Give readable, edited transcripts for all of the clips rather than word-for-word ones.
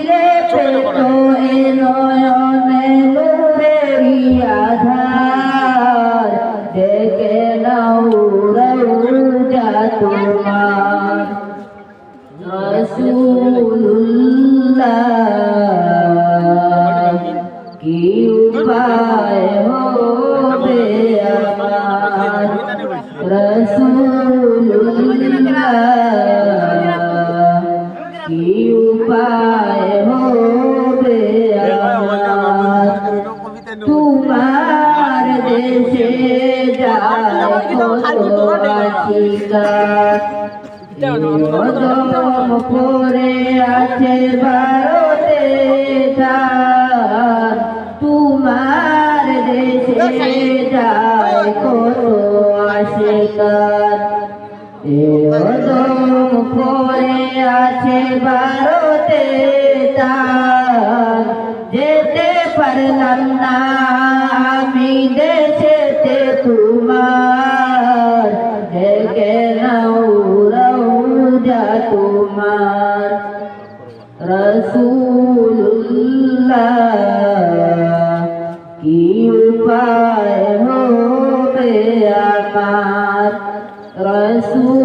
ফিরে পেতো এ নয়নে নূরেরই আধার, দেখে নাও রওজা তোমার। রাসূলুল্লাহ কি উপায় হবে আমার, রাসূলুল্লাহ কি উপায় হবে আমার। তোমার দেশে যায় কত আশিকা, কদম পরে আছে ভারতে তার। তোমার দেশে যায় কত আশিকা, কদম পরে আছে ভারতে তার। যেতে পারলাম না আমি দেশেতে তোমার, দেখে নাও রওজা তোমার। রাসূলুল্লাহ কি উপায় হবে আমার, রাসূলুল্লাহ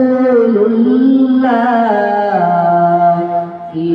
কি